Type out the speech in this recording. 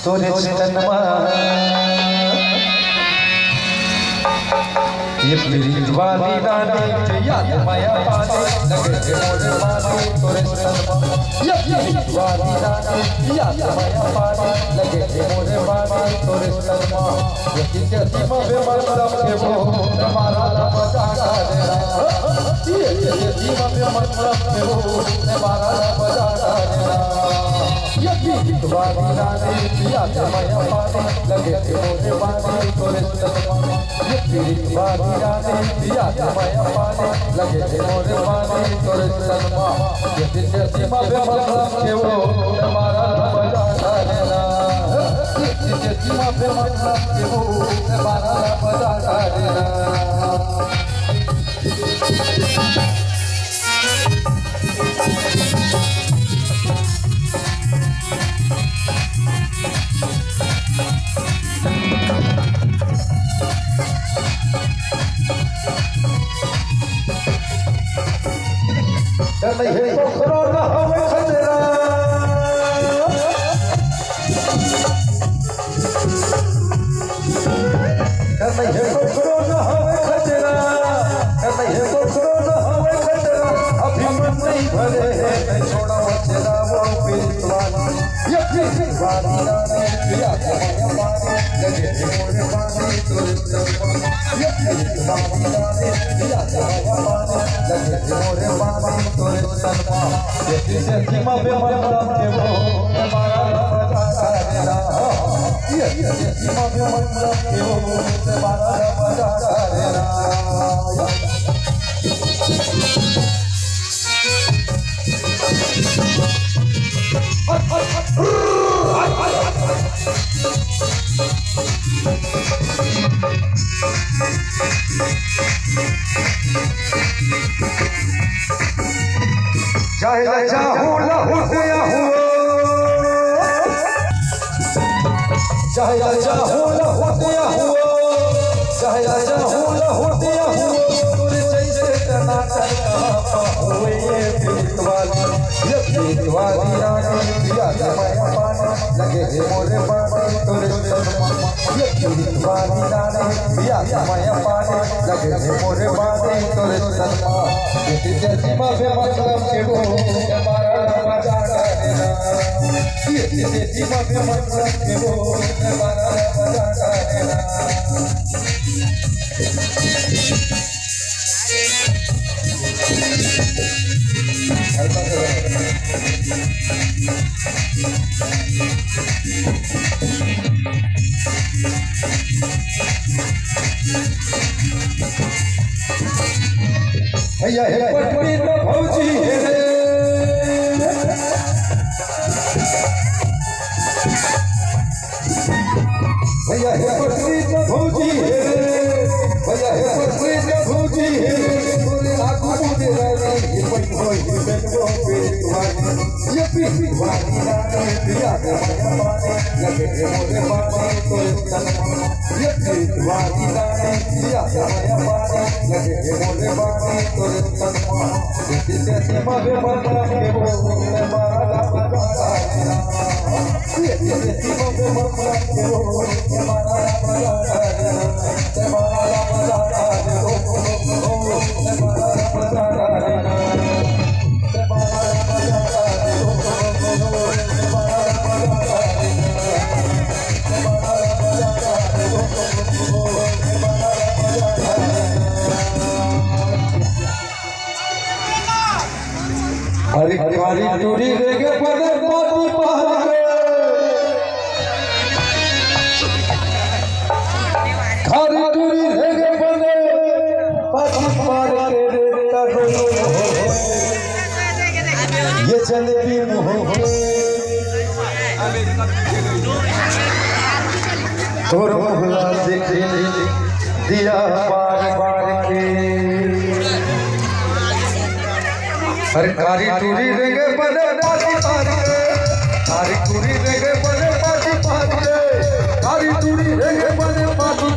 तोरे चरणमा ये प्रीत वाली रानी याद माया पाने लगे थे मोरे पाने तोरे चरणमा ये प्रीत वाली रानी याद माया पाने लगे थे मोरे पाने तोरे चरणमा ये किसे सीमा पे मतलब के वो हमारा नाम जागा देना ये किसे सीमा पे मतलब के वो हमारा नाम जागा देना ये प्रीत वाली रानी याद माया पाने लगे थे मोरे पाने तोरे चरणमा ये प्रीत वाली रानी याद माया पाने लगे थे मोरे पाने तोरे चरणमा ये किसे सीमा पे मतलब के वो हमारा नाम जागा देना ये किसे सीमा पे मतलब के वो हमारा नाम जागा देना नहीं है कोरोना हमें खतरा नहीं है कोरोना हमें खतरा नहीं है कोरोना हमें खतरा अभी मन नहीं भरे हैं नहीं छोड़ा बचेरा वो प्रीत वाली ये प्रीत वाली रानी पिया माया पाने लगे थे मोरे पाने तोरे चरणमा ये प्रीत वाली रानी पिया माया पाने लगे थे मोरे पाने तोरे चरणमा ये किसे सीमा पे मतलब के वो हमारा नाम जागा देना ये किसे सीमा पे मतलब के वो हमारा नाम जागा देना चाहे चाहूं लहू गया हूँ चाहे चाहूं लहू गया हूँ चाहे चाहूं लहू गया हूँ तुझे जैसे टनाटन हुए ये प्रीत वाली रानी याद माया पाने लगे थे मोरे पाने तोरे चरणमा ये प्रीत वाली रानी याद माया पाने लगे थे मोरे पाने तोरे चरणमा ये किसे सीमा पे मतलब के वो हमारा नाम जागा देना ये किसे सीमा पे मतलब के वो हमारा नाम जागा देना भैया है पटनी तो भौजी है भैया है पटनी तो भौजी है भैया है पटनी तो भौजी है बोले आगू दे रानी ये पटनी होई बेटो प्रीत वाली ये प्रीत वाली रानी पिया माया पाने लगे थे मोरे पाने तोरे चरणमा ये प्रीत वाली रानी पिया माया पाने लगे थे मोरे पाने तोरे चरणमा ये किसे सीमा पे मतलब के वो हमारा नाम जागा देना ये किसे सीमा पे मतलब के वो हमारा नाम जागा देना हमारा नाम जागा देना हमारा नाम जागा देना हरी हरी टूरी देगे पदे पानी पार के हरी टूरी देगे पदे पानी पार के देता ये जलेबी मुँह तोर मोहला देख दिया बार बार के हर कारी टूरी देंगे बने पानी पार के कारी टूरी देंगे बने पानी पार के कारी टूरी देंगे बने पानी